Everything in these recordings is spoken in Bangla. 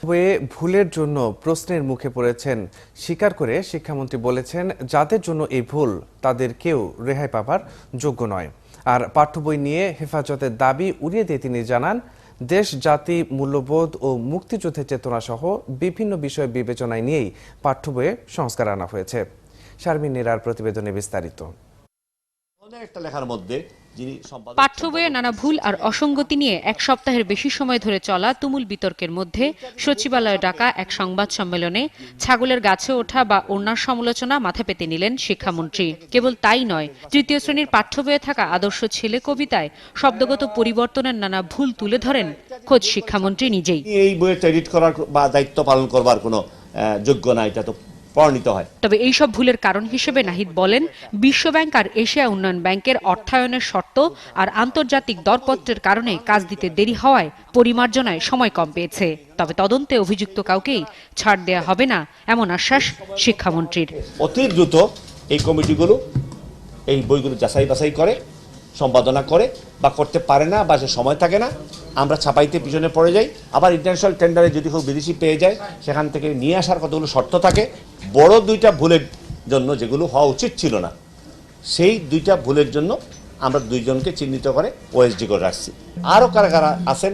হয়ে ভুলের জন্য প্রশ্নের মুখে পড়েছেন স্বীকার করে শিক্ষামন্ত্রী বলেছেন, যাদের জন্য এই ভুল তাদের কেউ রেহাই পাবার যোগ্য নয়। আর পাঠ্য বই নিয়ে হেফাজতের দাবি উড়িয়ে দিয়ে তিনি জানান, দেশ, জাতি, মূল্যবোধ ও মুক্তিযুদ্ধের চেতনা সহ বিভিন্ন বিষয় বিবেচনায় নিয়েই পাঠ্য বইয়ে সংস্কার আনা হয়েছে। শারমিন নীরার প্রতিবেদনে বিস্তারিত। পাঠ্য বইয়ে নানা ভুল আর অসঙ্গতি নিয়ে এক সপ্তাহের বেশি সময় ধরে চলা তুমুল বিতর্কের মধ্যে সচিবালয়ে ডাকা এক সংবাদ সম্মেলনে ছাগলের গাছে ওঠা বা ওড়নার সমালোচনা মাথা পেতে নিলেন শিক্ষামন্ত্রী। কেবল তাই নয়, তৃতীয় শ্রেণীর পাঠ্য বইয়ে থাকা আদর্শ ছেলে কবিতায় শব্দগত পরিবর্তনের নানা ভুল তুলে ধরেন খোদ শিক্ষামন্ত্রী নিজেই। এই বইয়ের এডিট করার বা দায়িত্ব পালন করবার কোনো যোগ্য না, এটা তো তবে এইসব ভুলের কারণ হিসেবে নাহিদ বলেন, বিশ্বব্যাংক আর এশিয়া উন্নয়ন ব্যাংকের অর্থায়নের শর্ত আর আন্তর্জাতিক দরপত্রের কারণে কাজ দিতে দেরি হওয়ায় পরিমার্জনায় সময় কম পেয়েছে। তবে তদন্তে অভিযুক্ত কাউকেই ছাড় দেয়া হবে না, এমন আশ্বাস শিক্ষামন্ত্রীর। অতি দ্রুত এই কমিটিগুলো এই বইগুলো যাচাই বাছাই করে, সম্পাদনা করে বা করতে পারে না বা সে সময় থাকে না, আমরা ছাপাইতে পিছনে পড়ে যাই। আবার ইন্টারন্যাশনাল টেন্ডারে যদি খুব বিদেশি পেয়ে যায়, সেখান থেকে নিয়ে আসার কতগুলো শর্ত থাকে। বড় দুইটা ভুলের জন্য, যেগুলো হওয়া উচিত ছিল না, সেই দুইটা ভুলের জন্য আমরা দুইজনকে চিহ্নিত করে ওএসডি করে রাখছি। আরও কারা কারা আছেন,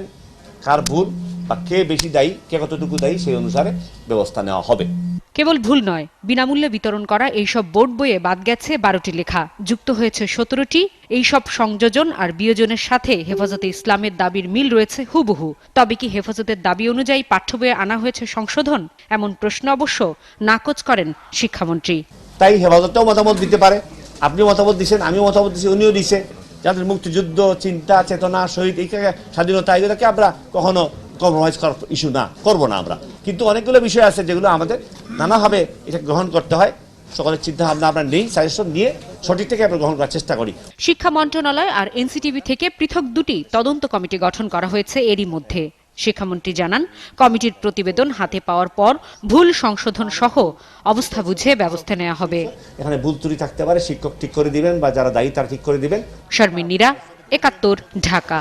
কার ভুল বা কে বেশি দায়ী, কে কতটুকু দায়ী, সেই অনুসারে ব্যবস্থা নেওয়া হবে। কেবল ভুল নয়, বিনামূল্যে বিতরণ করা এইসব বোর্ড বইয়ে বাদ গেছে 12টি লেখা, যুক্ত হয়েছে 17টি। এইসব সংযোজন আর বিয়োজনের সাথে হেফাজতে ইসলামের দাবির মিল রয়েছে হুবহু। তবে কি হেফাজতের দাবি অনুযায়ী পাঠ্য বইয়ে আনা হয়েছে সংশোধন? এমন প্রশ্ন অবশ্য নাকচ করেন শিক্ষামন্ত্রী। তাই হেফাজতেও মতামত দিতে পারে, আপনিও মতামত দিচ্ছেন, আমিও মতামত দিচ্ছি, উনিও দিছে। যাদের মুক্তিযুদ্ধ, চিন্তা, চেতনা, শহীদ, এই স্বাধীনতা, এগুলোকে আমরা কখনো কম্প্রোমাইজ করার ইস্যু না, করবো না আমরা। কিন্তু অনেকগুলো বিষয় আছে যেগুলো আমাদের নানাভাবে এটা গ্রহণ করতে হয়। সকলের চিন্তা ভাবনা আমরা নেই, সাজেশন নিয়ে সঠিক থেকে আমরা গ্রহণ করার চেষ্টা করি। শিক্ষা মন্ত্রণালয় আর এনসিটিভি থেকে পৃথক দুটি তদন্ত কমিটি গঠন করা হয়েছে এরই মধ্যে। শিক্ষামন্ত্রী জানান, কমিটির প্রতিবেদন হাতে পাওয়ার পর ভুল সংশোধন সহ অবস্থা বুঝে ব্যবস্থা নেওয়া হবে। এখানে ভুল ত্রুটি থাকতে পারে, শিক্ষক ঠিক করে দিবেন বা যারা দায়ী তারা ঠিক করে দিবেন। শারমিন নীরা, ৭১, ঢাকা।